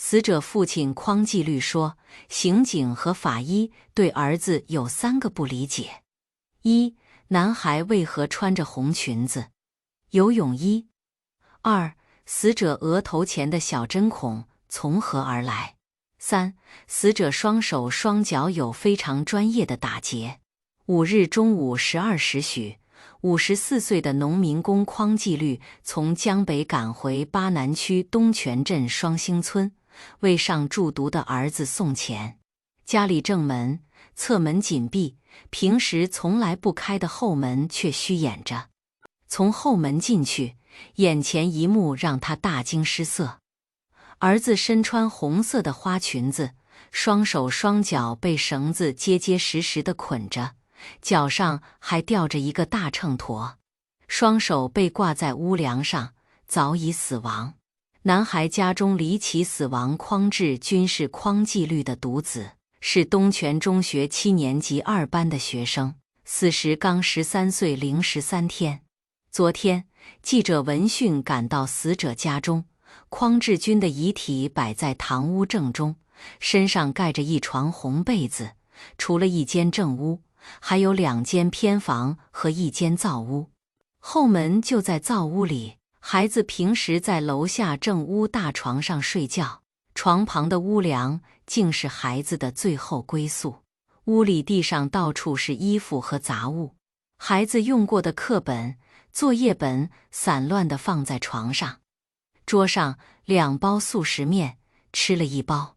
死者父亲匡纪律说，刑警和法医对儿子有3个不理解：一、男孩为何穿着红裙子、游泳衣；2、死者额头前的小针孔从何而来；3、死者双手双脚有非常专业的打结。5日中午12时许，54岁的农民工匡纪律从江北赶回巴南区东泉镇双星村，为上住读的儿子送钱。家里正门、侧门紧闭，平时从来不开的后门却虚掩着。从后门进去，眼前一幕让他大惊失色。儿子身穿红色的花裙子，双手双脚被绳子结结实实地捆着，脚上还吊着一个大秤砣，双手被挂在屋梁上，早已死亡。男孩家中离奇死亡匡志军是匡纪律的独子，是东泉中学7年级2班的学生，死时刚13岁零13天。昨天，记者闻讯赶到死者家中，匡志军的遗体摆在堂屋正中，身上盖着一床红被子，除了一间正屋，还有2间偏房和1间灶屋，后门就在灶屋里。孩子平时在楼下正屋大床上睡觉，床旁的屋梁竟是孩子的最后归宿。屋里地上到处是衣服和杂物，孩子用过的课本、作业本散乱地放在床上，桌上2包速食面，吃了1包。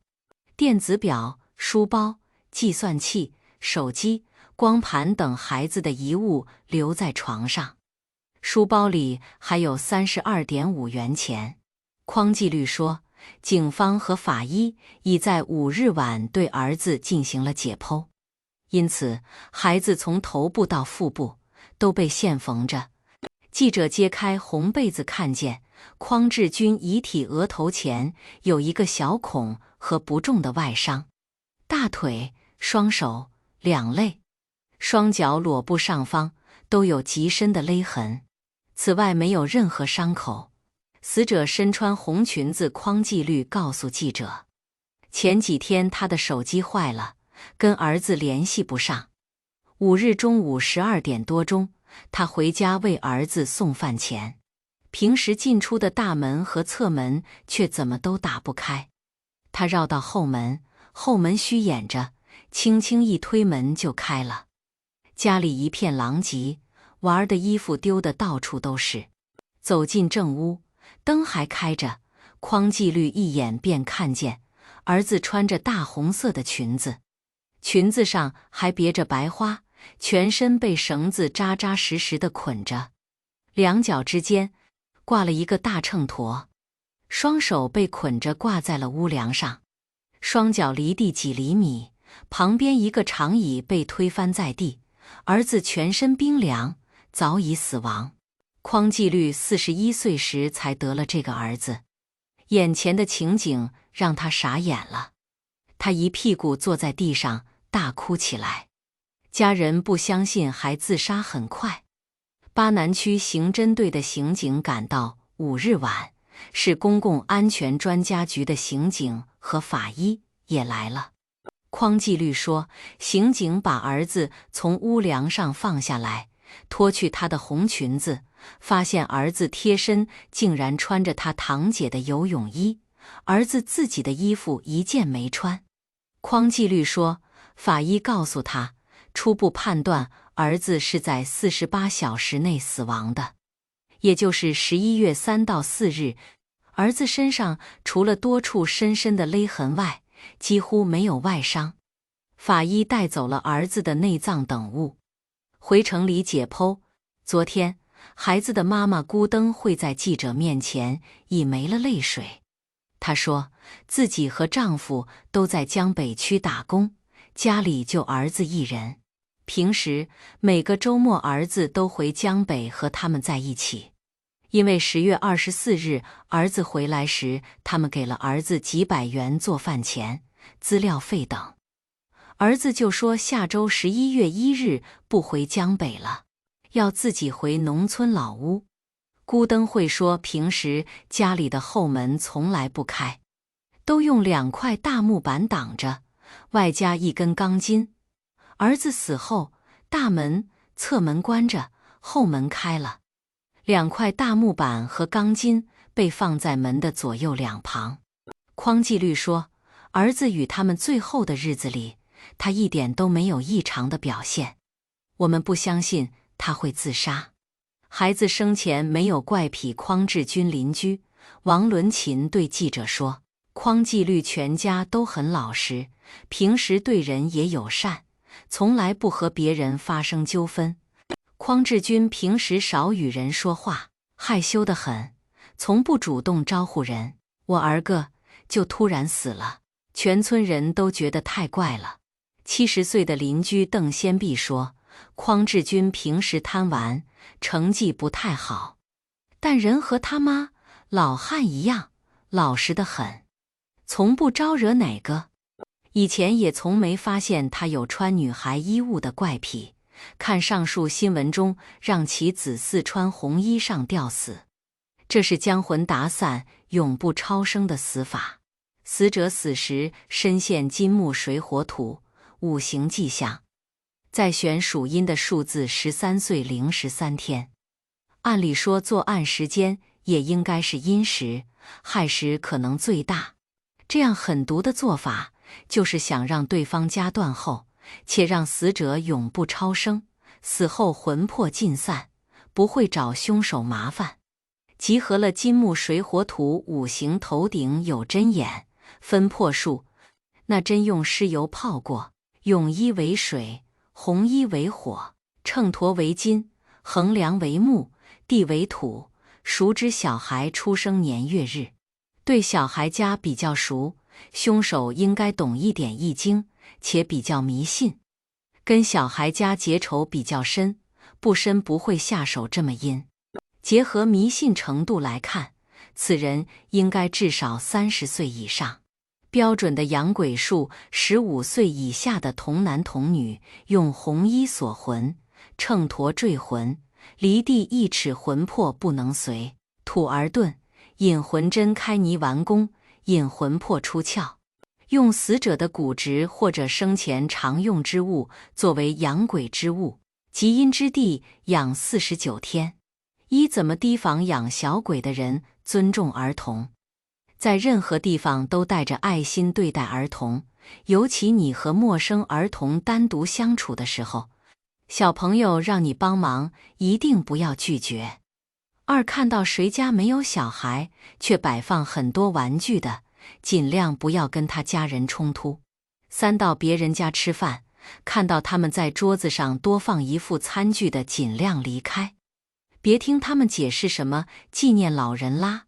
电子表、书包、计算器、手机、光盘等孩子的遗物留在床上。书包里还有32.5元钱。匡纪律说，警方和法医已在5日晚对儿子进行了解剖，因此孩子从头部到腹部都被线缝着。记者揭开红被子，看见匡志军遗体额头前有一个小孔和不重的外伤，大腿、双手、2肋、双脚裸部上方都有极深的勒痕，此外没有任何伤口。死者身穿红裙子，匡纪律告诉记者，前几天他的手机坏了，跟儿子联系不上。5日中午12点多钟，他回家为儿子送饭钱，平时进出的大门和侧门却怎么都打不开。他绕到后门，后门虚掩着，轻轻一推门就开了。家里一片狼藉，玩的衣服丢得到处都是。走进正屋，灯还开着，匡纪律一眼便看见儿子穿着大红色的裙子，裙子上还别着白花，全身被绳子扎扎实实地捆着，2脚之间挂了一个大秤砣，双手被捆着挂在了屋梁上，双脚离地几厘米，旁边一个长椅被推翻在地，儿子全身冰凉，早已死亡。匡纪律41岁时才得了这个儿子，眼前的情景让他傻眼了，他一屁股坐在地上大哭起来。家人不相信，还自杀很快。巴南区刑侦队的刑警赶到5日晚，市公共安全专家局的刑警和法医也来了。匡纪律说，刑警把儿子从屋梁上放下来，脱去他的红裙子，发现儿子贴身竟然穿着他堂姐的游泳衣，儿子自己的衣服一件没穿。匡纪律说，法医告诉他，初步判断儿子是在48小时内死亡的，也就是11月3到4日。儿子身上除了多处深深的勒痕外，几乎没有外伤。法医带走了儿子的内脏等物，回城里解剖。昨天，孩子的妈妈咕噔会在记者面前已没了泪水。她说，自己和丈夫都在江北区打工，家里就儿子一人。平时每个周末儿子都回江北和他们在一起，因为10月24日儿子回来时，他们给了儿子几百元做饭钱、资料费等。儿子就说下周11月1日不回江北了，要自己回农村老屋。咕噔会说，平时家里的后门从来不开，都用2块大木板挡着，外加1根钢筋。儿子死后，大门、侧门关着，后门开了。2块大木板和钢筋被放在门的左右两旁。匡纪律说，儿子与他们最后的日子里，他一点都没有异常的表现。我们不相信他会自杀。孩子生前没有怪癖。匡志军邻居王伦琴对记者说，匡纪律全家都很老实，平时对人也友善，从来不和别人发生纠纷。匡志军平时少与人说话，害羞得很，从不主动招呼人。我儿个就突然死了，全村人都觉得太怪了。70岁的邻居邓先碧说，匡志军平时贪玩，成绩不太好，但人和他妈老汉一样，老实得很，从不招惹哪个。以前也从没发现他有穿女孩衣物的怪癖。看上述新闻中，让其子嗣穿红衣上吊死，这是将魂打散、永不超生的死法。死者死时身陷金木水火土5行迹象，再选属阴的数字13岁零13天。按理说作案时间也应该是阴时，亥时可能最大。这样狠毒的做法，就是想让对方家断后，且让死者永不超生，死后魂魄尽散，不会找凶手麻烦。集合了金木水火土5行，头顶有针眼，分魄术。那针用尸油泡过，用衣为水，红衣为火，秤砣为金，衡量为木，地为土，熟知小孩出生年月日。对小孩家比较熟，凶手应该懂一点易经，且比较迷信。跟小孩家结仇比较深，不深不会下手这么阴。结合迷信程度来看，此人应该至少30岁以上。标准的养鬼术，15岁以下的童男童女用红衣锁魂，秤砣坠魂，离地1尺，魂魄不能随，土而遁，引魂针开泥完工，引魂魄出窍。用死者的骨殖或者生前常用之物作为养鬼之物，极阴之地养49天。怎么提防养小鬼的人尊重儿童，在任何地方都带着爱心对待儿童，尤其你和陌生儿童单独相处的时候，小朋友让你帮忙，一定不要拒绝。2看到谁家没有小孩，却摆放很多玩具的，尽量不要跟他家人冲突。3到别人家吃饭，看到他们在桌子上多放一副餐具的，尽量离开。别听他们解释什么纪念老人啦，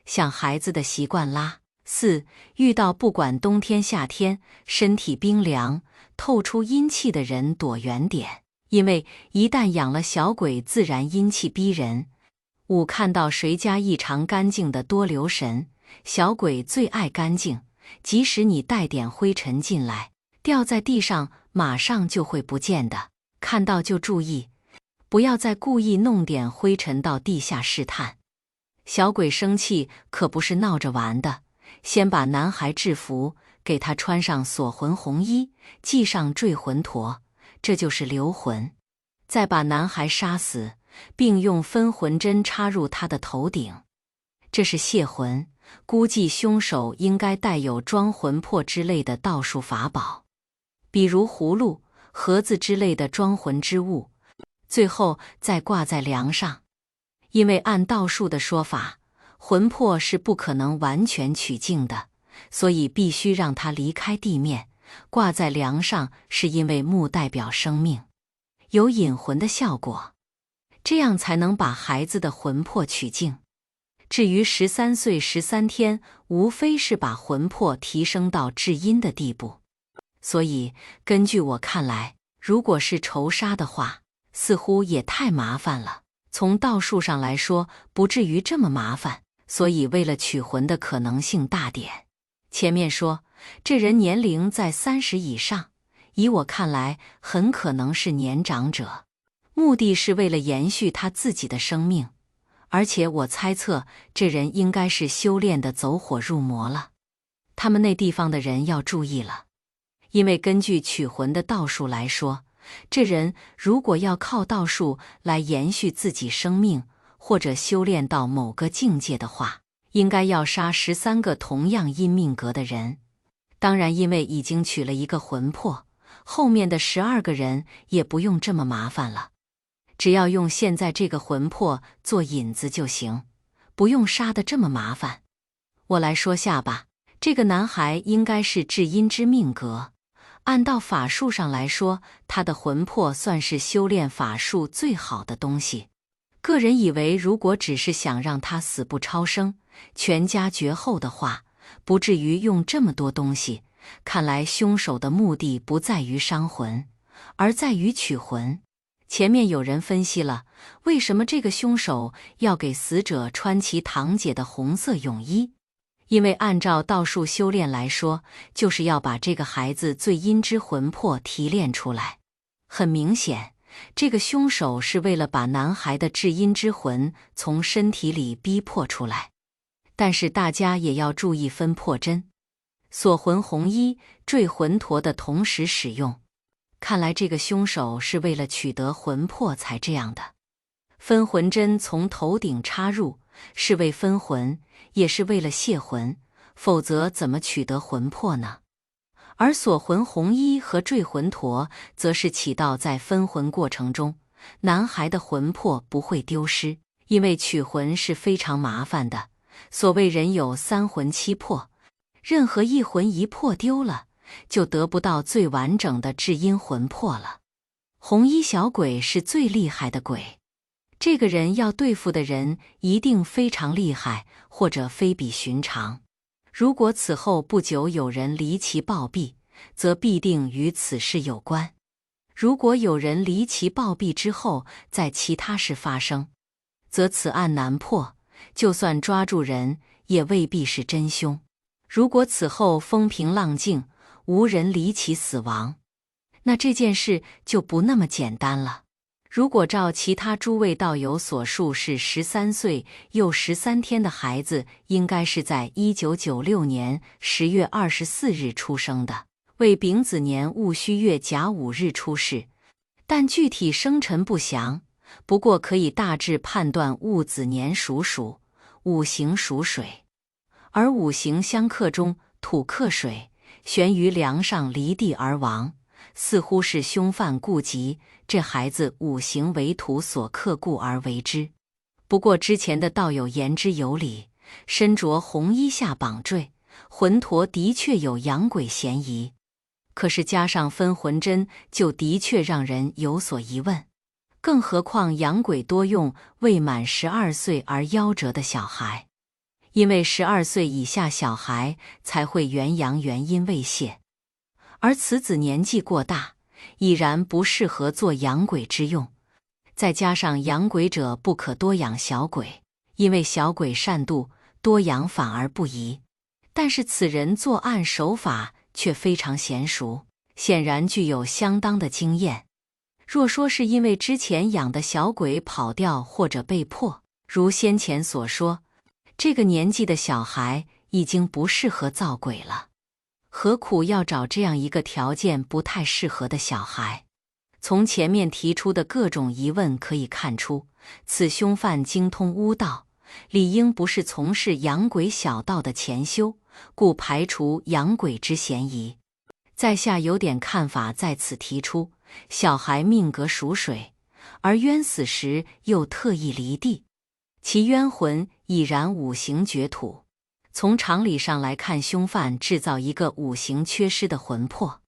像孩子的习惯啦。4遇到不管冬天夏天，身体冰凉、透出阴气的人躲远点，因为一旦养了小鬼，自然阴气逼人。5看到谁家异常干净的，多留神。小鬼最爱干净，即使你带点灰尘进来，掉在地上马上就会不见的，看到就注意，不要再故意弄点灰尘到地下试探。小鬼生气可不是闹着玩的，先把男孩制服，给他穿上锁魂红衣，系上坠魂砣，这就是留魂，再把男孩杀死，并用分魂针插入他的头顶，这是泄魂。估计凶手应该带有装魂魄之类的道术法宝，比如葫芦、盒子之类的装魂之物，最后再挂在梁上。因为按道术的说法，魂魄是不可能完全取净的，所以必须让它离开地面，挂在梁上，是因为木代表生命，有引魂的效果，这样才能把孩子的魂魄取净。至于13岁13天，无非是把魂魄提升到至阴的地步。所以根据我看来，如果是仇杀的话，似乎也太麻烦了。从道术上来说，不至于这么麻烦，所以为了取魂的可能性大点。前面说这人年龄在30以上，以我看来很可能是年长者，目的是为了延续他自己的生命。而且我猜测这人应该是修炼的走火入魔了。他们那地方的人要注意了，因为根据取魂的道术来说，这人如果要靠道术来延续自己生命，或者修炼到某个境界的话，应该要杀13个同样阴命格的人。当然，因为已经取了一个魂魄，后面的12个人也不用这么麻烦了，只要用现在这个魂魄做引子就行，不用杀得这么麻烦。我来说下吧，这个男孩应该是至阴之命格，按道法术上来说，他的魂魄算是修炼法术最好的东西。个人以为，如果只是想让他死不超生，全家绝后的话，不至于用这么多东西。看来凶手的目的不在于伤魂，而在于取魂。前面有人分析了，为什么这个凶手要给死者穿其堂姐的红色泳衣？因为按照道术修炼来说，就是要把这个孩子最阴之魂魄提炼出来。很明显，这个凶手是为了把男孩的至阴之魂从身体里逼迫出来。但是大家也要注意分破针，锁魂红衣、坠魂陀的同时使用。看来这个凶手是为了取得魂魄才这样的。分魂针从头顶插入，是为分魂，也是为了泄魂，否则怎么取得魂魄呢？而锁魂红衣和坠魂陀则是起到在分魂过程中，男孩的魂魄不会丢失，因为取魂是非常麻烦的。所谓人有3魂7魄，任何一魂一魄丢了，就得不到最完整的至阴魂魄了。红衣小鬼是最厉害的鬼，这个人要对付的人一定非常厉害，或者非比寻常。如果此后不久有人离奇暴毙，则必定与此事有关。如果有人离奇暴毙之后在其他事发生，则此案难破，就算抓住人，也未必是真凶。如果此后风平浪静，无人离奇死亡，那这件事就不那么简单了。如果照其他诸位道友所述是13岁又13天的孩子，应该是在1996年10月24日出生的，为丙子年戊戌月甲午日出世，但具体生辰不详，不过可以大致判断戊子年属鼠，五行属水，而五行相克中土克水，悬于梁上离地而亡，似乎是凶犯故疾，这孩子五行为土所克故而为之。不过之前的道友言之有理，身着红衣下绑坠，魂陀的确有养鬼嫌疑。可是加上分魂针，就的确让人有所疑问。更何况养鬼多用未满12岁而夭折的小孩，因为12岁以下小孩才会元阳元阴未泄，而此子年纪过大，已然不适合做养鬼之用。再加上养鬼者不可多养小鬼，因为小鬼善妒，多养反而不宜。但是此人作案手法却非常娴熟，显然具有相当的经验。若说是因为之前养的小鬼跑掉或者被迫，如先前所说，这个年纪的小孩已经不适合造鬼了，何苦要找这样一个条件不太适合的小孩？从前面提出的各种疑问可以看出，此凶犯精通巫道，理应不是从事养鬼小道的前修，故排除养鬼之嫌疑。在下有点看法在此提出，小孩命格属水，而冤死时又特意离地，其冤魂已然五行绝土。从常理上来看，凶犯制造一个五行缺失的魂魄，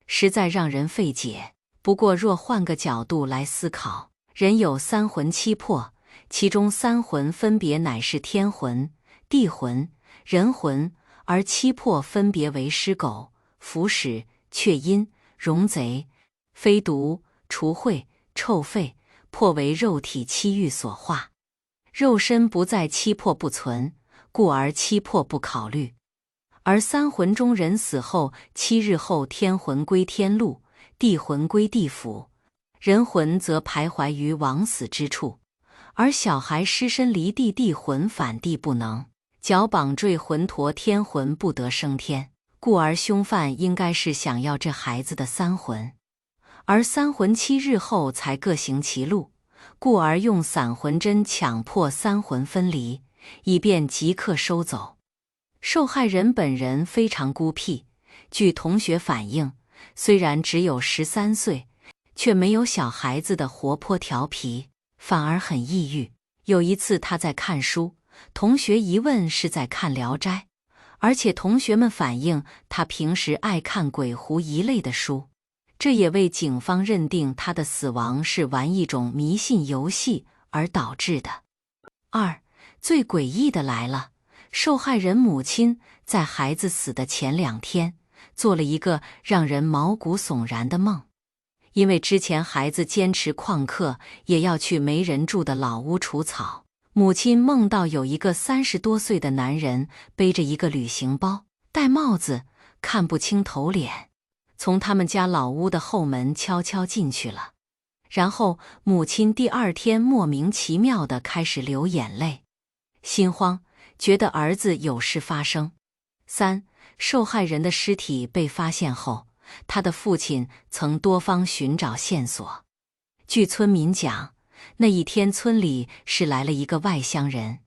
实在让人费解。不过若换个角度来思考，人有3魂7魄，其中3魂分别乃是天魂、地魂、人魂，而7魄分别为尸狗、腐屎、雀阴、戎贼、飞毒、除秽、臭肺，魄为肉体7欲所化。肉身不在7魄不存，故而7魄不考虑。而3魂中人死后7日后，天魂归天路，地魂归地府，人魂则徘徊于枉死之处，而小孩尸身离地，地魂反地不能，脚绑坠魂陀，天魂不得升天，故而凶犯应该是想要这孩子的三魂，而三魂7日后才各行其路，故而用散魂针强迫三魂分离，以便即刻收走。受害人本人非常孤僻，据同学反映，虽然只有13岁，却没有小孩子的活泼调皮，反而很抑郁。有一次他在看书，同学一问是在看《聊斋》，而且同学们反映他平时爱看鬼狐一类的书，这也为警方认定他的死亡是玩一种迷信游戏而导致的。2. 最诡异的来了，受害人母亲在孩子死的前2天，做了一个让人毛骨悚然的梦。因为之前孩子坚持旷课，也要去没人住的老屋除草，母亲梦到有一个30多岁的男人背着一个旅行包，戴帽子，看不清头脸，从他们家老屋的后门悄悄进去了。然后母亲第2天莫名其妙地开始流眼泪，心慌，觉得儿子有事发生。3. 受害人的尸体被发现后，他的父亲曾多方寻找线索。据村民讲，那一天村里是来了一个外乡人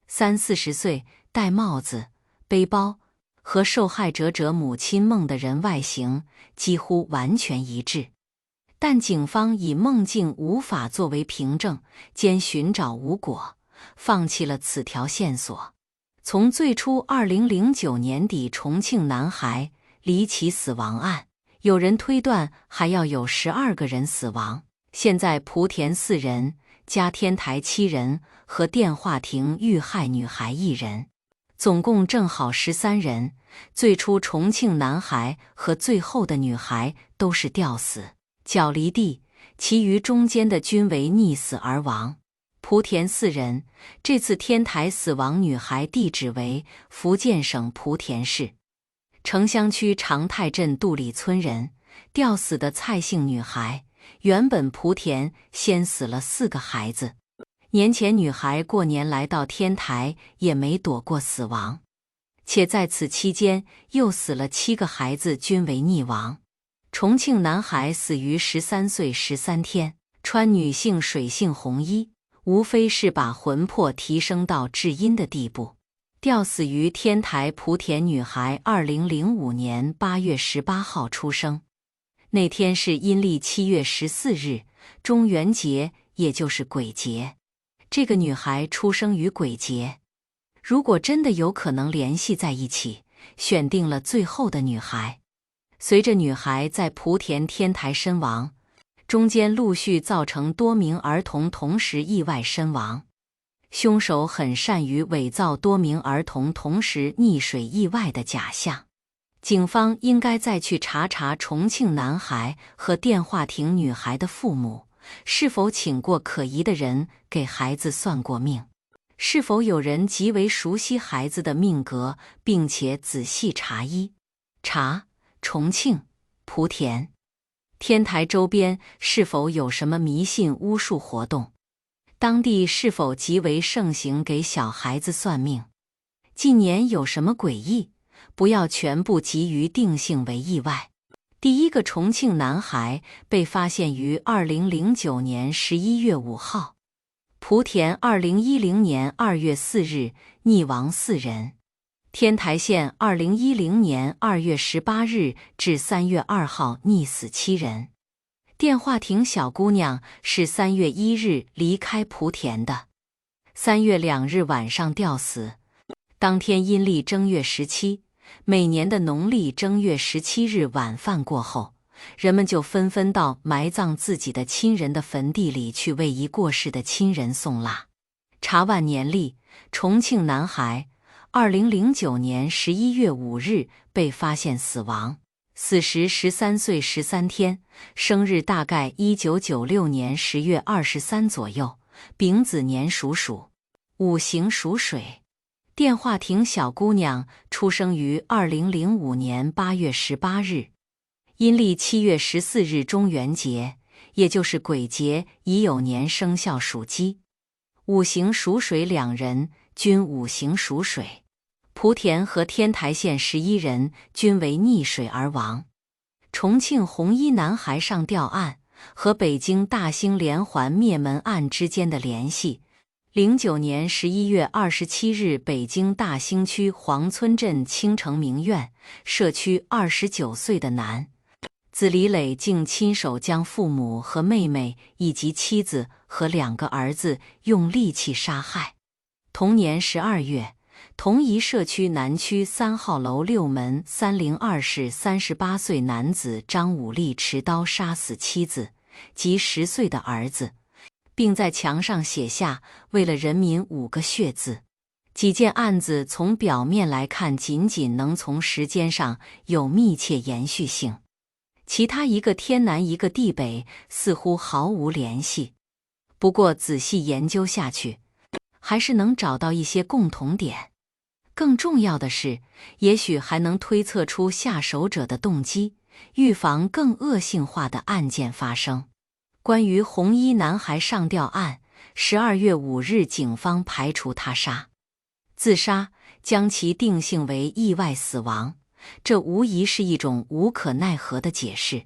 ，30-40岁，戴帽子，背包，和受害者母亲梦的人外形几乎完全一致。但警方以梦境无法作为凭证，兼寻找无果，放弃了此条线索。从最初2009年底重庆男孩离奇死亡案，有人推断还要有12个人死亡，现在莆田4人，加天台7人和电话亭遇害女孩1人，总共正好13人。最初重庆男孩和最后的女孩都是吊死，脚离地，其余中间的均为溺死而亡。莆田4人，这次天台死亡女孩地址为福建省莆田市城乡区长泰镇杜里村人，吊死的蔡姓女孩，原本莆田先死了4个孩子，年前女孩过年来到天台也没躲过死亡，且在此期间又死了7个孩子，均为溺亡。重庆男孩死于13岁13天，穿女性水性红衣，无非是把魂魄提升到至阴的地步。吊死于天台莆田女孩2005年8月18号出生，那天是阴历7月14日，中元节，也就是鬼节。这个女孩出生于鬼节，如果真的有可能联系在一起，选定了最后的女孩。随着女孩在莆田天台身亡，中间陆续造成多名儿童同时意外身亡。凶手很善于伪造多名儿童同时溺水意外的假象。警方应该再去查查重庆男孩和电话亭女孩的父母，是否请过可疑的人给孩子算过命，是否有人极为熟悉孩子的命格，并且仔细查重庆、莆田、天台周边是否有什么迷信巫术活动，当地是否极为盛行给小孩子算命，近年有什么诡异，不要全部急于定性为意外。第一个重庆男孩被发现于2009年11月5号，莆田2010年2月4日溺亡4人，天台县2010年2月18日至3月2号溺死7人。电话亭小姑娘是3月1日离开莆田的，3月2日晚上吊死，当天阴历正月17，每年的农历正月17日晚饭过后，人们就纷纷到埋葬自己的亲人的坟地里去为已过世的亲人送蜡。查万年历，重庆男孩2009年11月5日被发现死亡，死时13岁13天，生日大概1996年10月23左右，丙子年属鼠，五行属水。电话亭小姑娘出生于2005年8月18日，阴历7月14日中元节，也就是鬼节，乙酉年生肖属鸡，五行属水，2人均五行属水，莆田和天台县11人均为溺水而亡。重庆红衣男孩上吊案和北京大兴连环灭门案之间的联系。09年11月27日，北京大兴区黄村镇青城名苑社区29岁的男子李磊竟亲手将父母和妹妹以及妻子和2个儿子用利器杀害。同年12月，同一社区南区3号楼6门302室38岁男子张武力持刀杀死妻子及10岁的儿子，并在墙上写下“为了人民”5个血字。几件案子从表面来看仅仅能从时间上有密切延续性，其他一个天南一个地北，似乎毫无联系。不过仔细研究下去，还是能找到一些共同点。更重要的是，也许还能推测出下手者的动机，预防更恶性化的案件发生。关于红衣男孩上吊案，12月5日警方排除他杀、自杀，将其定性为意外死亡。这无疑是一种无可奈何的解释，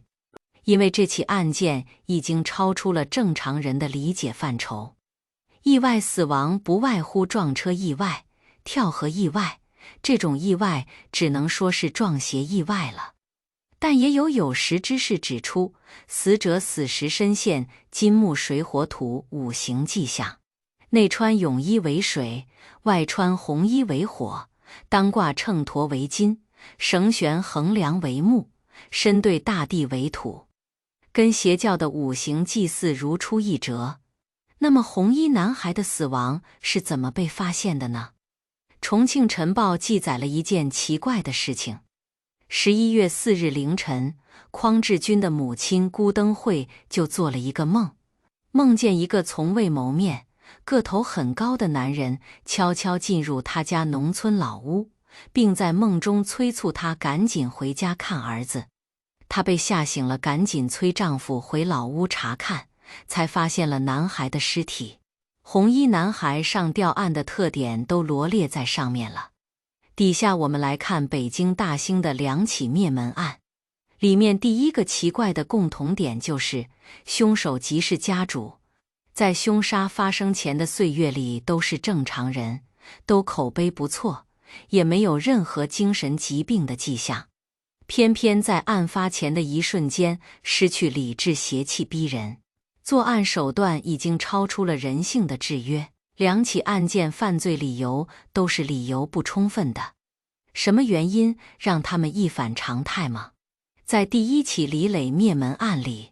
因为这起案件已经超出了正常人的理解范畴。意外死亡不外乎撞车意外、跳河意外，这种意外只能说是撞邪意外了。但也有识之士指出，死者死时身陷金木水火土5行迹象，内穿泳衣为水，外穿红衣为火，当挂秤砣为金，绳悬横梁为木，身对大地为土，跟邪教的5行祭祀如出一辙。那么红衣男孩的死亡是怎么被发现的呢？重庆晨报记载了一件奇怪的事情。11月4日凌晨，匡志军的母亲辜登慧就做了一个梦，梦见一个从未谋面、个头很高的男人悄悄进入他家农村老屋，并在梦中催促他赶紧回家看儿子。她被吓醒了，赶紧催丈夫回老屋查看，才发现了男孩的尸体。红衣男孩上吊案的特点都罗列在上面了。底下我们来看北京大兴的2起灭门案，里面第一个奇怪的共同点就是凶手即是家主，在凶杀发生前的岁月里都是正常人，都口碑不错，也没有任何精神疾病的迹象，偏偏在案发前的一瞬间失去理智，邪气逼人，作案手段已经超出了人性的制约。2起案件犯罪理由都是理由不充分的，什么原因让他们一反常态吗？在第1起李磊灭门案里，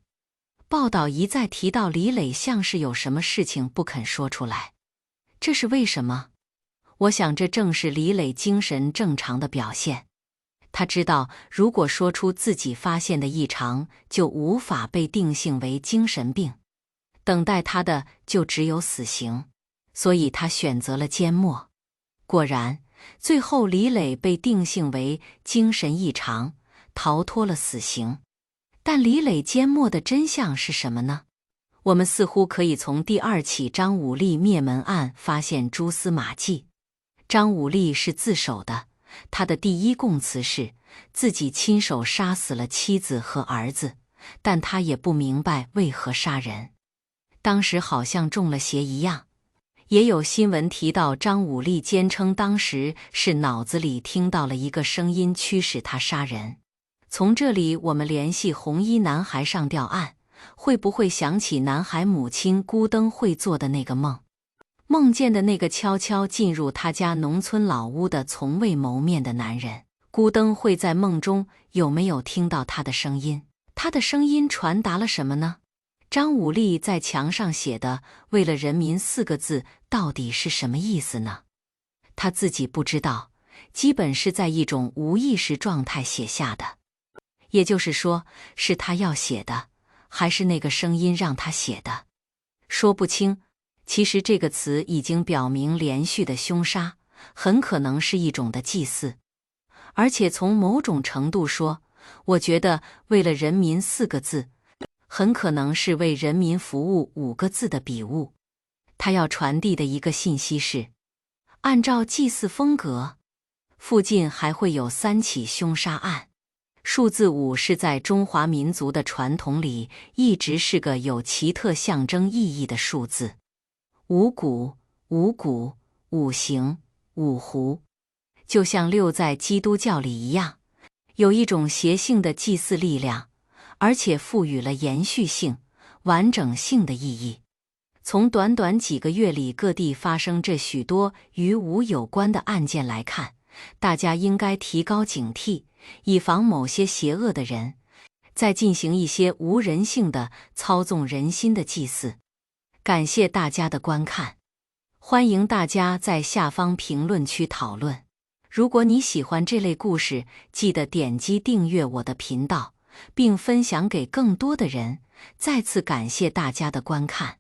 报道一再提到李磊像是有什么事情不肯说出来，这是为什么？我想这正是李磊精神正常的表现。他知道如果说出自己发现的异常，就无法被定性为精神病，等待他的就只有死刑，所以他选择了缄默。果然，最后李磊被定性为精神异常，逃脱了死刑。但李磊缄默的真相是什么呢？我们似乎可以从第2起张武力灭门案发现蛛丝马迹。张武力是自首的，他的第一供词是自己亲手杀死了妻子和儿子，但他也不明白为何杀人。当时好像中了邪一样。也有新闻提到张武力坚称当时是脑子里听到了一个声音驱使他杀人。从这里我们联系红衣男孩上吊案，会不会想起男孩母亲辜登慧做的那个梦？梦见的那个悄悄进入他家农村老屋的从未谋面的男人，辜登慧在梦中有没有听到他的声音？他的声音传达了什么呢？张武力在墙上写的“为了人民”4个字到底是什么意思呢？他自己不知道，基本是在一种无意识状态写下的。也就是说，是他要写的，还是那个声音让他写的？说不清。其实这个词已经表明连续的凶杀很可能是一种的祭祀。而且从某种程度说，我觉得“为了人民”4个字很可能是为人民服务5个字的笔误。他要传递的一个信息是，按照祭祀风格，附近还会有3起凶杀案。数字5是在中华民族的传统里一直是个有奇特象征意义的数字。五谷、五行、五湖，就像6在基督教里一样，有一种邪性的祭祀力量，而且赋予了延续性、完整性的意义。从短短几个月里各地发生这许多与5有关的案件来看，大家应该提高警惕，以防某些邪恶的人在进行一些无人性的操纵人心的祭祀。感谢大家的观看，欢迎大家在下方评论区讨论。如果你喜欢这类故事，记得点击订阅我的频道，并分享给更多的人。再次感谢大家的观看。